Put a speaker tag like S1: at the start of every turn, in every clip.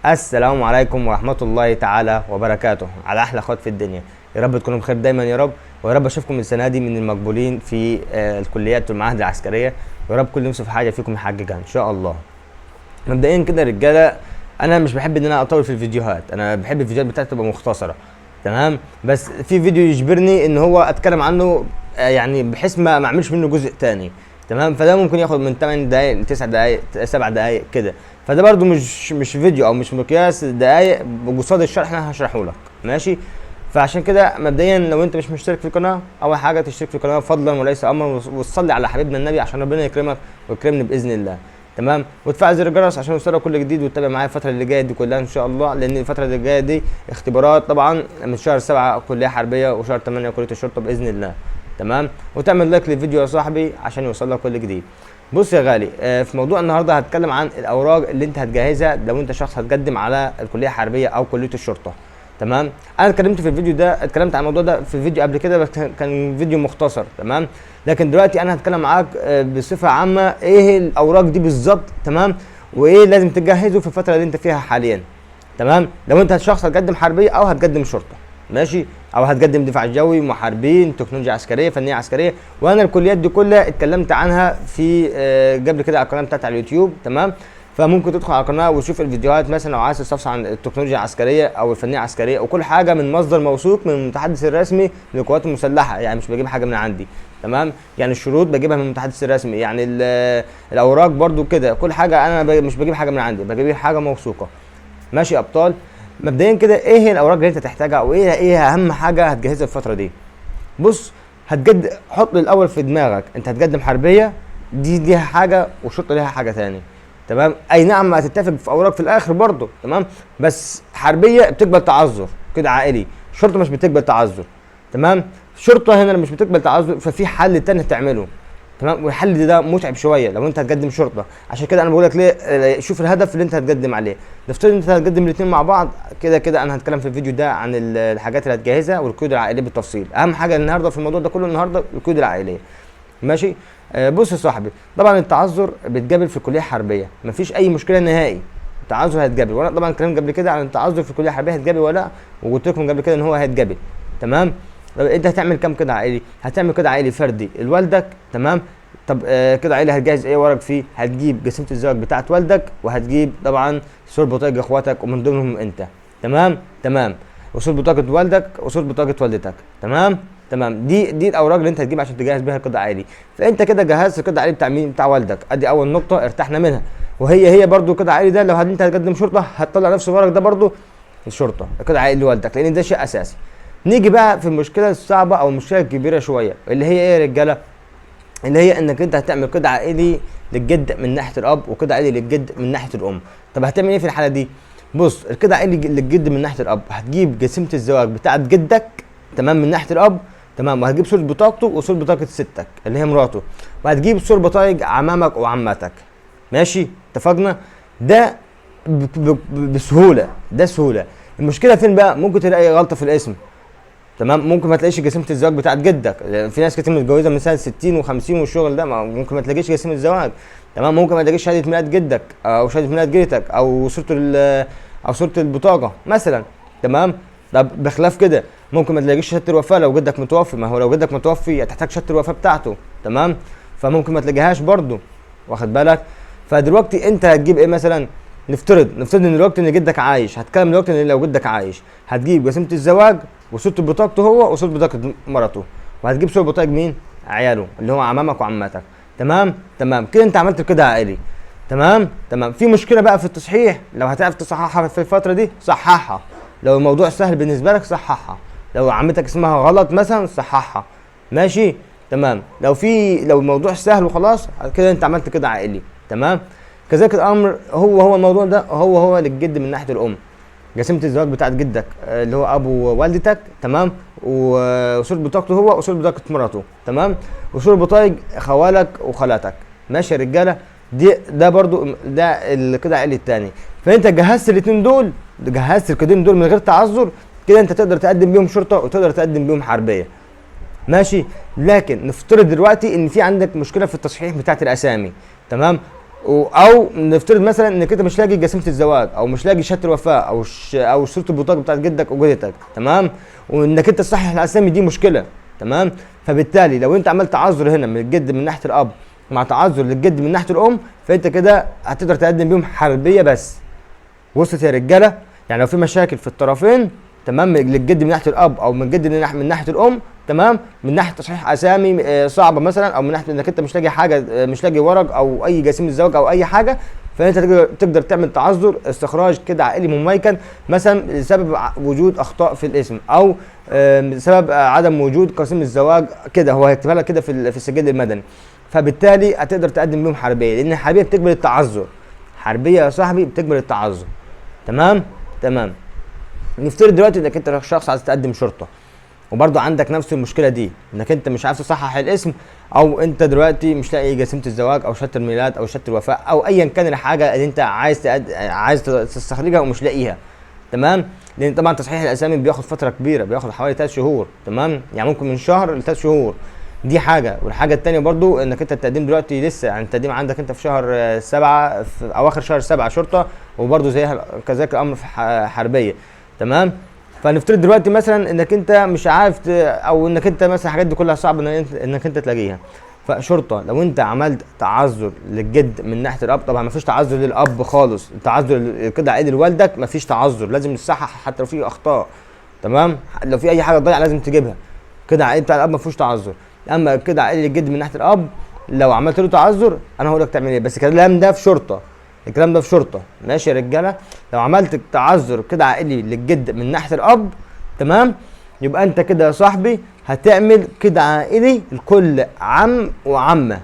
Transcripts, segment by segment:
S1: السلام عليكم ورحمة الله تعالى وبركاته على أحلى أخوات في الدنيا. يا رب تكونوا بخير دايما يا رب، ويا رب أشوفكم السنة دي من المقبولين في الكليات والمعاهد العسكرية، ويا رب كل يوم في حاجة فيكم يحققها إن شاء الله. مبدئيا كده يا رجالة، أنا مش بحب إن أنا أطول في الفيديوهات، أنا بحب الفيديوهات بتاعتي تبقى مختصرة تمام. بس في فيديو يجبرني إن هو أتكلم عنه يعني بحيث ما أعملش منه جزء تاني تمام. فده ممكن ياخد من 8 دقايق ل 9 دقايق 7 دقايق كده، فده برضو مش فيديو او مش مقياس دقايق بقصاد الشرح اللي انا هشرحه لك ماشي. فعشان كده مبدئيا لو انت مش مشترك في القناه، اول حاجه تشترك في القناه فضلا وليس امرا، وتصلي على حبيبنا النبي عشان ربنا يكرمك ويكرمني باذن الله تمام. وتفعل زر الجرس عشان يوصلك كل جديد، وتتابع معايا الفتره اللي جايه دي كلها ان شاء الله، لان الفتره اللي جايه دي اختبارات طبعا من شهر 7 كليه حربيه وشهر 8 كليه الشرطه باذن الله تمام. وتعمل لايك للفيديو يا صاحبي عشان يوصل لك كل جديد. بص يا غالي، في موضوع النهارده هتكلم عن الاوراق اللي انت هتجهزها لو انت شخص هتقدم على الكليه الحربيه او كليه الشرطه تمام. انا اتكلمت في الفيديو ده، اتكلمت عن الموضوع ده في فيديو قبل كده، بس كان فيديو مختصر تمام. لكن دلوقتي انا هتكلم معاك بصفه عامه ايه الاوراق دي بالظبط تمام، وايه لازم تجهزه في الفتره اللي انت فيها حاليا تمام. لو انت شخص هتقدم حربيه او هتقدم شرطه ماشي، او هتقدم دفاع جوي، محاربين، تكنولوجيا عسكريه، فنيه عسكريه. وانا الكليات دي كلها اتكلمت عنها في قبل كده على القناه بتاعتي على اليوتيوب تمام. فممكن تدخل على القناه وتشوف الفيديوهات مثلا لو عايز تستفسر عن التكنولوجيا العسكريه او الفنيه العسكريه، وكل حاجه من مصدر موثوق من المتحدث الرسمي للقوات المسلحه، يعني مش بجيب حاجه من عندي تمام. يعني الشروط بجيبها من المتحدث الرسمي، يعني الاوراق برضو كده، كل حاجه انا مش بجيب حاجه من عندي، بجيب حاجه موثوقه ماشي يا ابطال. مبدئيا كده ايه هي الاوراق اللي انت تحتاجها، او ايه اهم حاجه هتجهزها الفتره دي. بص، حط الاول في دماغك انت هتقدم حربيه، دي ليها حاجه وشرطه ليها حاجه ثانيه تمام. اي نعم هتتفق في اوراق في الاخر برضه تمام، بس حربيه بتقبل تعذر كده عائلي، شرطه مش بتقبل تعذر تمام. شرطه هنا مش بتقبل تعذر، ففي حل تاني تعمله تمام. والحل ده متعب شويه لو انت هتقدم شرطه، عشان كده انا بقول لك ليه، شوف الهدف اللي انت هتقدم عليه. نفترض انت هتقدم الاثنين مع بعض، كده انا هتكلم في الفيديو ده عن الحاجات اللي هتجهزها والقيود العائليه بالتفصيل. اهم حاجه النهارده في الموضوع ده كله النهارده القيود العائليه ماشي. بص يا صاحبي، طبعا التعذر بيتقابل في الكليه الحربيه، مفيش اي مشكله نهائي، التعذر هيتقابل. وانا طبعا اتكلمت قبل كده عن التعذر في الكليه الحربيه هيتقابل ولا لا، وقلت لكم قبل كده ان هو هيتقابل تمام. طب انت هتعمل كام كده عائلي؟ هتعمل كده عائلي فردي لوالدك تمام. طب كده عائلي هتجهز ايه ورق فيه؟ هتجيب قسيمه الزواج بتاعت والدك، وهتجيب طبعا صور بطاقه اخواتك ومن ضمنهم انت تمام. وصور بطاقه والدك وصور بطاقه والدتك تمام. دي الاوراق اللي انت هتجيب عشان تجهز بيها القطع عائلي. فانت كده جهزت القطع عائلي بتاع مين؟ بتاع والدك. ادي اول نقطه ارتحنا منها. وهي برضو القطع عائلي ده لو انت هتقدم شرطه هتطلع نفس الورق ده برضو الشرطه القطع عائلي لوالدك، لان ده شيء اساسي. نيجي بقى في المشكله الصعبه او المشكله الكبيره شويه، اللي هي ايه يا رجاله؟ اللي هي انك انت هتعمل قطع عائلي للجد من ناحيه الاب، وقطع عائلي للجد من ناحيه الام. طب هتعمل ايه في الحاله دي؟ بص، القطع عائلي للجد من ناحيه الاب هتجيب قسيمه الزواج بتاعت جدك تمام من ناحيه الاب تمام، وهتجيب صوره بطاقته وصوره بطاقه ستك اللي هي مراته، وهتجيب صور بطايق عمامك وعماتك ماشي. اتفقنا؟ ده بسهوله، ده سهوله. المشكله فين بقى؟ ممكن تلاقي غلطه في الاسم تمام. ممكن ما تلاقيش قسيمه الزواج بتاعت جدك، في ناس كتير متجوزه من سنه 60 و50 والشغل ده، ممكن ما تلاقيش قسيمه الزواج تمام. ممكن ما تلاقيش شهاده ميلاد جدك او شهاده ميلاد جدتك او صوره البطاقه مثلا تمام. طب بخلاف كده ممكن ما تلاقيش شهاده الوفاه لو جدك متوفي، ما هو لو جدك متوفي هتحتاج شهاده الوفاه بتاعته تمام. فممكن ما تلاقيهاش برضه، واخد بالك؟ فدلوقتي انت هتجيب ايه مثلا؟ نفترض ان دلوقتي ان جدك عايش، هتكلم دلوقتي ان لو جدك عايش هتجيب قسيمه الزواج وصوره بطاقته هو وصوره بطاقه مرته، وهتجيب صوره بطاقه مين؟ عياله اللي هو عمامك وعماتك تمام. كده انت عملت كده عائلي تمام. في مشكله بقى في التصحيح، لو هتعرف تصححها في الفتره دي صححها، لو الموضوع سهل بالنسبه لك صححها، لو عمتك اسمها غلط مثلا صححها ماشي تمام. لو الموضوع سهل وخلاص كده انت عملت كده عائلي تمام. كذلك الامر هو الموضوع ده هو للجد من ناحيه الام، قسيمه الزواج بتاعت جدك اللي هو ابو والدتك تمام، وصوره بطاقته هو وصوره بطاقه مراته تمام، وصوره بطايق خوالك وخالاتك ماشي يا رجاله. ده برضو ده القطع عائلي الثاني. فانت جهزت الاثنين دول، جهزت القيدين دول من غير تعذر، كده انت تقدر تقدم بيهم شرطه وتقدر تقدم بيهم حربيه ماشي. لكن نفترض دلوقتي ان في عندك مشكله في التصحيح بتاعت الاسامي تمام. او نفترض مثلا انك انت مش لاقي جسيمه الزواج، او مش لاقي شهاده الوفاه، او صوره البطاقه بتاعت جدك وجدتك، تمام، وانك انت تصحح الاسامي دي مشكله، تمام. فبالتالي لو انت عملت تعذر هنا من الجد من ناحيه الاب مع تعذر للجد من ناحيه الام، فانت كده هتقدر تقدم بيهم حربيه بس. وصلت يا رجاله؟ يعني لو في مشاكل في الطرفين، تمام، للجد من ناحيه الاب او من الجد من ناحيه الام، تمام، من ناحيه تصحيح اسامي صعبه مثلا، او من ناحيه انك انت مش لاقي حاجه، مش لاقي ورق او اي جسيم الزواج او اي حاجه، فانت تقدر تعمل تعذر استخراج كده عائلي مميكن مثلا لسبب وجود اخطاء في الاسم، او بسبب عدم وجود قسيم الزواج، كده هو هيكتبها لك كده في السجل المدني. فبالتالي هتقدر تقدم بيهم حربيه، لان الحربيه بتقبل التعذر. حربيه يا صاحبي بتقبل التعذر، تمام. تمام. نفترض دلوقتي انك انت شخص عايز تقدم شرطه، وبرضه عندك نفس المشكله دي، انك انت مش عارف تصحح الاسم، او انت دلوقتي مش لاقي جسيمه الزواج او شهاده الميلاد او شهاده الوفاه او ايا كان الحاجه اللي انت عايز تستخرجها ومش لاقيها، تمام. لان طبعا تصحيح الاسامي بياخد فتره كبيره، بياخد حوالي 3 شهور، تمام، يعني ممكن من شهر ل 3 شهور. دي حاجه. والحاجه الثانيه برضو انك انت التقديم دلوقتي لسه، يعني التقديم عندك انت في شهر 7 في اواخر شهر 7 شرطه، وبرضو زيها كذلك الامر في حربيه، تمام. فنفترض دلوقتي مثلا انك انت مش عارف او انك انت مثلا الحاجات دي كلها صعب انك انت تلاقيها. فشرطه لو انت عملت تعذر للجد من ناحيه الاب، طبعا ما فيش تعذر للاب خالص، التعذر كده عائلي لوالدك ما فيش تعذر، لازم تصحح حتى لو في اخطاء، تمام، لو في اي حاجه ضايعه لازم تجيبها. كده عائلي بتاع الاب ما فيهوش تعذر. اما كده عائلي للجد من ناحيه الاب لو عملت له تعذر، انا هقول لك تعمل ايه، بس الكلام ده في شرطه، الكلام ده في شرطه، ماشي يا رجاله. لو عملت تعذر كده عائلي للجد من ناحيه الاب، تمام، يبقى انت كده يا صاحبي هتعمل كده عائلي لكل عم وعمه.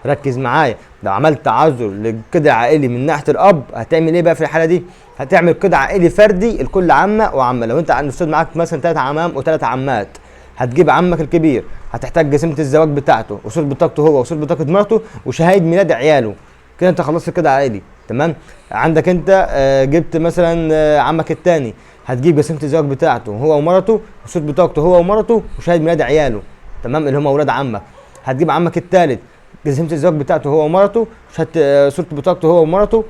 S1: ركز معايا، لو عملت تعذر لكده عائلي من ناحيه الاب هتعمل ايه بقى في الحاله دي؟ هتعمل كده عائلي فردي لكل عمه وعمه. لو انت نفترض معاك مثلا 3 عمام و3 عمات، هتجيب عمك الكبير، هتحتاج جسيمه الزواج بتاعته وصوره بطاقته هو وصوره بطاقه مرته وشهاده ميلاد عياله. كده انت خلصت كده عائلي، تمام. عندك انت جبت مثلا عمك الثاني، هتجيب جسيمه الزواج بتاعته هو ومرته وصوره بطاقته هو ومرته وشهاده ميلاد عياله، تمام، اللي هم اولاد عمك. هتجيب عمك الثالث، جسيمه الزواج بتاعته هو ومرته، شهاده صوره بطاقته هو ومرته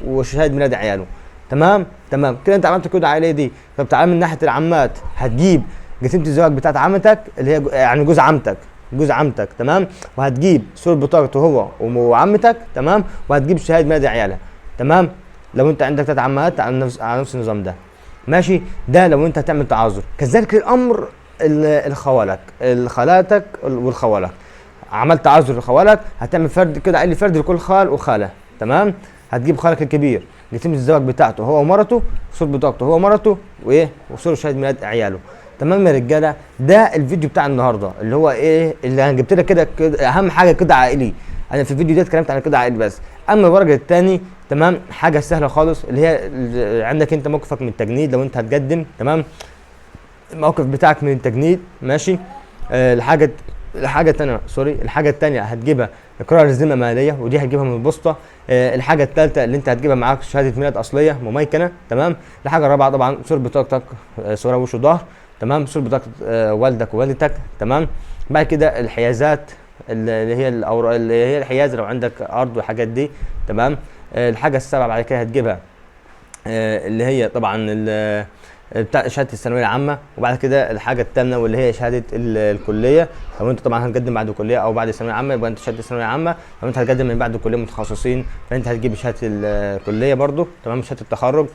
S1: وشهاده ميلاد عياله، تمام. تمام كده انت عملت كده عائليه دي. طب تعال من ناحيه العمات، هتجيب جسيمه الزواج بتاعت عمتك اللي هي يعني جوز عمتك، جوز عمتك، تمام، وهتجيب صوره بطاقته هو وعمتك، تمام، وهتجيب شهاده ميلاد عيالها، تمام. لو انت عندك 3 عمات على نفس النظام ده، ماشي. ده لو انت هتعمل تعذر. كذلك الامر الخوالك، الخالاتك والخوالك، عملت تعذر لخوالك، هتعمل فرد كده عائلي فرد لكل خال وخاله، تمام. هتجيب خالك الكبير جسيمه الزواج بتاعته هو ومرته، صوره بطاقته هو ومرته وصوره شهاده ميلاد عياله، تمام يا رجاله. ده الفيديو بتاع النهارده اللي هو ايه، اللي انا جبت لك كده اهم حاجه كده عائلي. انا في الفيديو ده اتكلمت عن كده عائلي بس. اما الورق الثاني، تمام، حاجه سهله خالص، اللي هي عندك انت موقفك من التجنيد لو انت هتقدم، تمام، الموقف بتاعك من التجنيد، ماشي. الحاجه الثانيه الحاجه الثانيه هتجيبها اقرار الذمه ماليه، ودي هتجيبها من البوسطه. الحاجه الثالثه اللي انت هتجيبها معاك شهاده ميلاد اصليه مميكنه، تمام. الحاجه الرابعه طبعا صوره بطاقتك، صوره وش وظهر، تمام، صوره بطاقه والدك ووالدتك، تمام. بعد كده الحيازات اللي هي الاوراق اللي هي الحيازه لو عندك ارض والحاجات دي، تمام. الحاجه السابعه بعد كده هتجيبها اللي هي طبعا بتاع شهاده الثانويه العامه. وبعد كده الحاجه الثامنه واللي هي شهاده الكليه، لو انت طبعا هتقدم بعد الكليه او بعد الثانويه العامه يبقى انت شهاده الثانويه العامه. لو انت هتقدم من بعد الكليه متخصصين فانت هتجيب شهاده الكليه برضو، تمام، شهاده التخرج.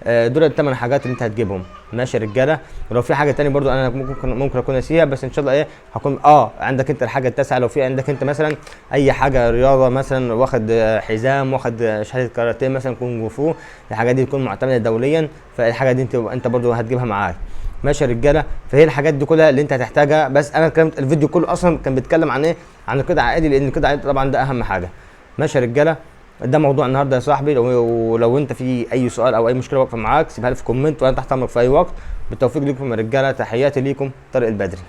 S1: دول ال8 حاجات اللي انت هتجيبهم، ماشي يا رجاله. ولو في حاجه ثانيه برضو انا ممكن اكون ناسيها، بس ان شاء الله هكون عندك انت الحاجه التاسعه، لو في عندك انت مثلا اي حاجه رياضه مثلا، واخد حزام، واخد شهاده كاراتيه مثلا، كونج فو، الحاجات دي تكون معتمده دوليا، فالحاجه دي انت برضو هتجيبها معاك، ماشي يا رجاله. فهي الحاجات دي كلها اللي انت هتحتاجها. بس انا اتكلمت الفيديو كله اصلا كان بيتكلم عن ايه، عن القطع عائلي، لان القطع عائلي طبعا ده اهم حاجه، ماشي يا رجاله. ده موضوع النهارده يا صاحبي. ولو انت في اي سؤال او اي مشكله واقفه معاك سيبها لي في كومنت، وانا تحت امرك في اي وقت. بالتوفيق لكم يا رجاله، تحياتي ليكم، طارق البدري.